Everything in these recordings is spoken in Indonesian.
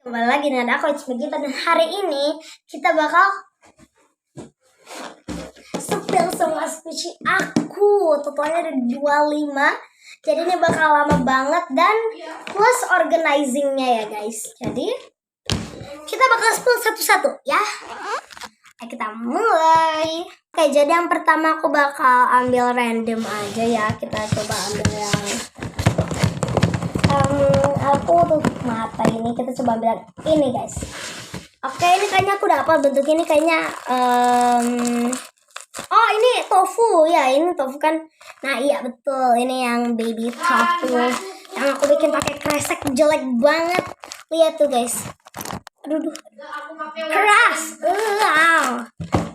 Kembali lagi dengan aku Gita, dan hari ini kita bakal spill semua squishy aku. Totalnya ada 25. Jadi ini bakal lama banget dan plus organizingnya ya guys. Jadi kita bakal spill satu-satu ya. Ayo kita mulai. Oke, jadi yang pertama aku bakal ambil random aja ya. Kita coba ambil yang aku tutup mata ini. Kita coba ambil ini guys. Oke, ini kayaknya aku dapat bentuk ini kayaknya oh ini tofu ya, ini tofu kan. Nah iya betul, ini yang baby tofu yang aku bikin pakai kresek jelek banget. Lihat tuh guys, aduh keras. Wow,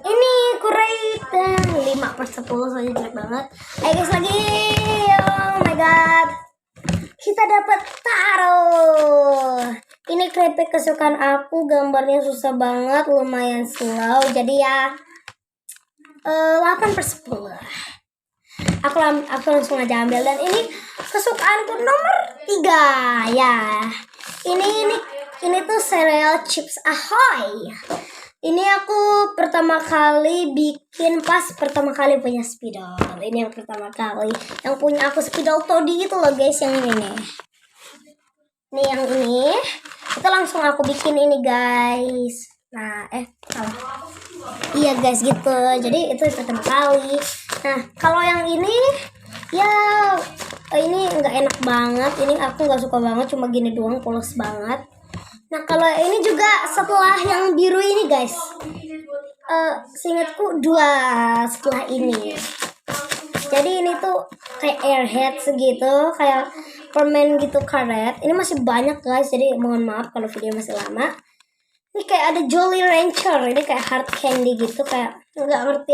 ini kureta 5/10 saja, jelek banget. Ayo guys lagi, oh my god, kita dapat taro. Ini keripik kesukaan aku, gambarnya susah banget, lumayan slow. Jadi ya 8/10. Aku langsung aja ambil, dan ini kesukaanku nomor 3 ya. Ini tuh cereal chips Ahoy. Ini aku pertama kali bikin pas pertama kali punya spidol. Ini yang pertama kali yang punya aku, spidol Toddy itu loh guys, yang ini nih. Ini yang ini. Itu langsung aku bikin ini guys. Nah, salah. Iya guys gitu. Jadi itu pertama kali. Nah, kalau yang ini ya ini nggak enak banget. Ini aku nggak suka banget, cuma gini doang, polos banget. Nah, kalau ini juga setelah yang biru ini guys. Seingatku 2 setelah ini. Jadi ini tuh kayak airhead segitu, kayak permen gitu, karet. Ini masih banyak guys, jadi mohon maaf kalau video masih lama. Ini kayak ada Jolly Rancher, ini kayak hard candy gitu, kayak nggak ngerti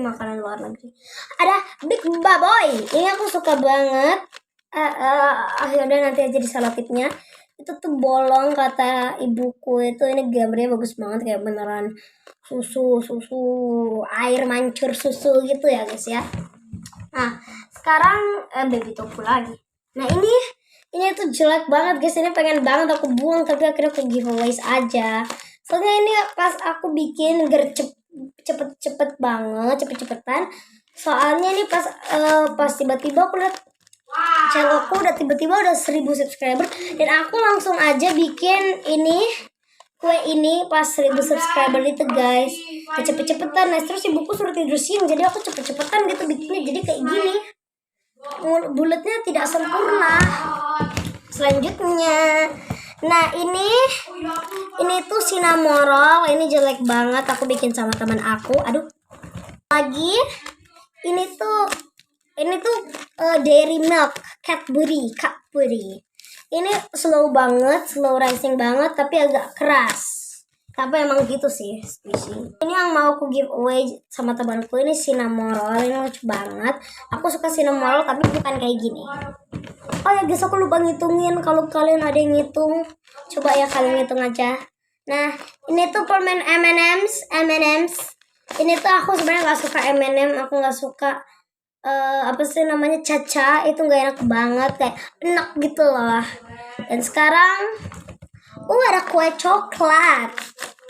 makanan luar negeri. Ada Big Baboy, ini aku suka banget. Udah nanti aja di selotipnya. Itu tuh bolong kata ibuku, itu ini gambarnya bagus banget, kayak beneran susu air mancur susu gitu ya guys ya. Nah sekarang baby tofu lagi. Nah ini tuh jelek banget guys, ini pengen banget aku buang, tapi akhirnya aku giveaways aja. Soalnya ini pas aku bikin gercep cepet-cepetan. Soalnya ini pas tiba-tiba aku lihat channelku udah 1000 subscriber, dan aku langsung aja bikin kue ini pas 1000 subscriber itu guys. Cepet-cepetan. Nah terus ibuku suruh tidur siang, jadi aku cepet-cepetan gitu bikinnya, jadi kayak gini, bulatnya tidak sempurna. Selanjutnya, nah ini tuh cinnamoroll, ini jelek banget, aku bikin sama teman aku. Aduh, lagi ini tuh Dairy Milk Cadbury. Ini slow rising banget, tapi agak keras. Tapi emang gitu sih squishy. Ini yang mau aku giveaway sama temanku, ini cinnamoroll, ini lucu banget. Aku suka cinnamoroll tapi bukan kayak gini. Oh ya guys, aku lupa ngitungin. Kalau kalian ada yang ngitung, coba ya kalian ngitung aja. Nah ini tuh permen M&M's. Ini tuh aku sebenarnya nggak suka M&M, aku nggak suka apa sih namanya, caca. Itu nggak enak banget, kayak enak gitu loh. Dan sekarang ada kue coklat.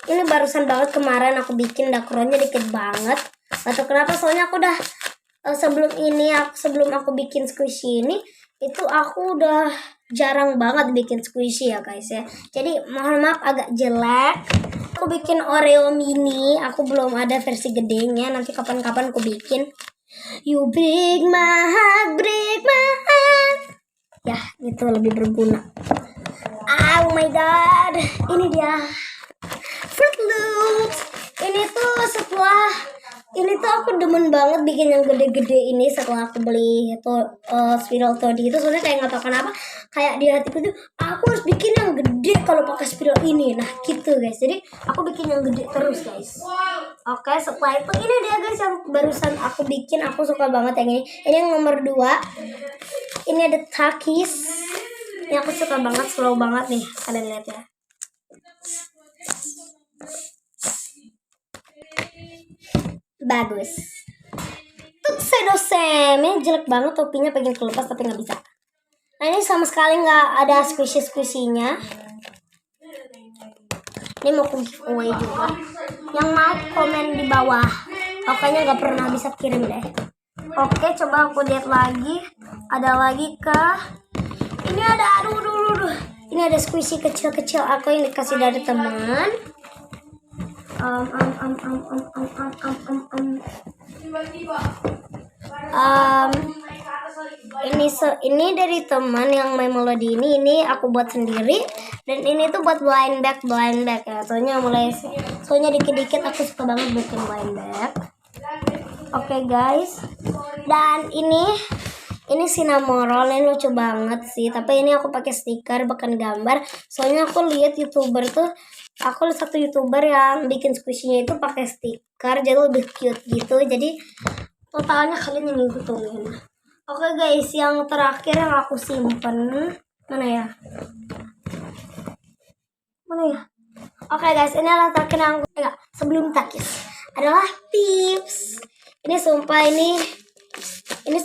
Ini barusan banget kemarin aku bikin, dakurannya dikit banget. Atau kenapa, soalnya aku udah sebelum aku bikin squishy ini, itu aku udah jarang banget bikin squishy ya guys ya. Jadi mohon maaf agak jelek. Aku bikin Oreo mini, aku belum ada versi gedenya, nanti kapan-kapan aku bikin. You break my heart. Ya itu lebih berguna. Oh my god, ini dia Fruit Loops. Ini tuh aku demen banget bikin yang gede-gede ini setelah aku beli itu spiral Toddy itu. Soalnya kayak nggak tahu kenapa, kayak di hatiku tuh aku harus bikin yang gede kalau pakai spiral ini. Nah gitu guys, jadi aku bikin yang gede terus guys. Oke, setelah itu ini dia guys yang barusan aku bikin, aku suka banget yang ini. Ini yang nomor 2. Ini ada Takis. Ini aku suka banget, slow banget nih, kalian lihat ya. Bagus. Tuxedo Sam, ini jelek banget, topinya pengen kelepas tapi nggak bisa. Nah ini sama sekali nggak ada squishy-squishy-nya. Ini mau aku giveaway juga. Yang mau komen di bawah. Pokoknya nggak pernah bisa kirim deh. Oke, coba aku lihat lagi. Ada lagi kah? Ini ada, aduh. Ini ada squishy kecil-kecil aku yang dikasih dari teman. Ini dari teman yang My Melody ini aku buat sendiri, dan ini tuh buat blind bag ya. Soalnya dikit-dikit aku suka banget bikin blind bag. Oke, guys. Dan ini cinnamon roll, ini lucu banget sih. Tapi ini aku pakai stiker bukan gambar. Soalnya aku lihat satu YouTuber yang bikin squishy-nya itu pakai stiker, jadi lebih cute gitu. Jadi totalnya kalian yang ngikutin. Oke, guys, yang terakhir yang aku simpen mana ya? Oke, guys, ini adalah terakhir yang sebelum takis adalah tips. Ini sumpah ini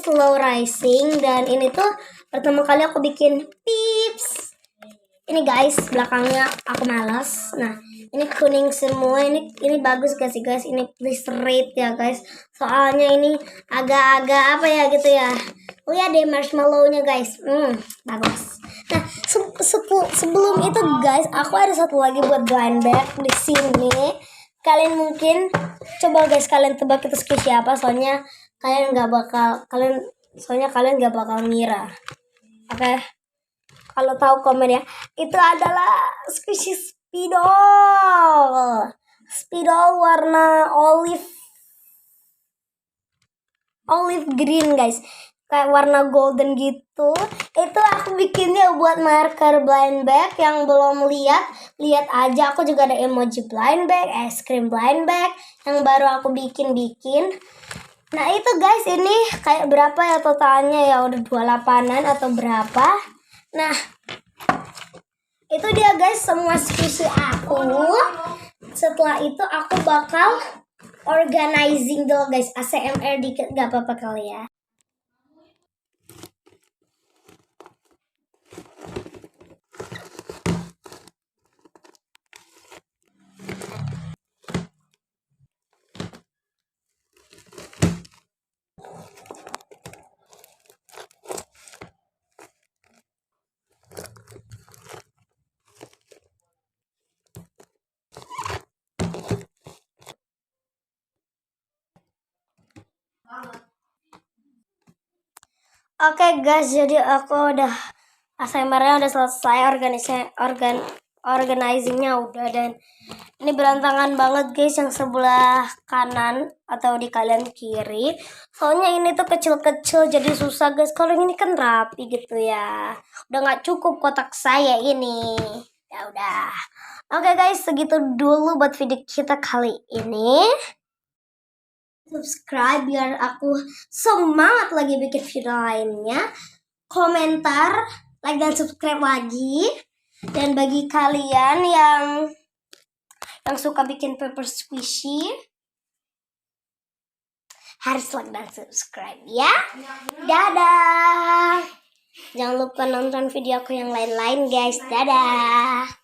slow rising, dan ini tuh pertama kali aku bikin tips. Ini guys, belakangnya aku malas. Nah, ini kuning semua. Ini bagus gak sih guys? Ini please rate ya guys. Soalnya ini agak-agak apa ya gitu ya. Oh ya, deh marshmallow-nya guys. Bagus. Nah, sebelum itu guys, aku ada satu lagi buat blind bag di sini. Kalian mungkin coba guys, kalian tebak itu squishy apa? Soalnya kalian nggak bakal ngira. Oke. Kalau tahu komen ya. Itu adalah squishy spidol. Spidol warna olive green guys. Kayak warna golden gitu. Itu aku bikinnya buat marker blind bag. Yang belum lihat aja, aku juga ada emoji blind bag, es krim blind bag yang baru aku bikin. Nah itu guys, ini kayak berapa ya totalnya ya, udah 28-an atau berapa. Nah itu dia guys semua squishy aku. Setelah itu aku bakal organizing dulu guys, ASMR dikit gak apa-apa kali ya. Oke guys, jadi aku udah ASMR-nya udah selesai, organizingnya udah, dan ini berantakan banget guys yang sebelah kanan atau di kalian kiri. Soalnya ini tuh kecil-kecil jadi susah guys. Kalau ini kan rapi gitu ya. Udah nggak cukup kotak saya ini. Ya udah. Oke guys, segitu dulu buat video kita kali ini. Subscribe biar aku semangat lagi bikin video lainnya. Komentar, like dan subscribe lagi. Dan bagi kalian yang suka bikin paper squishy, harus like dan subscribe ya. Dadah. Jangan lupa nonton video aku yang lain-lain guys. Dadah.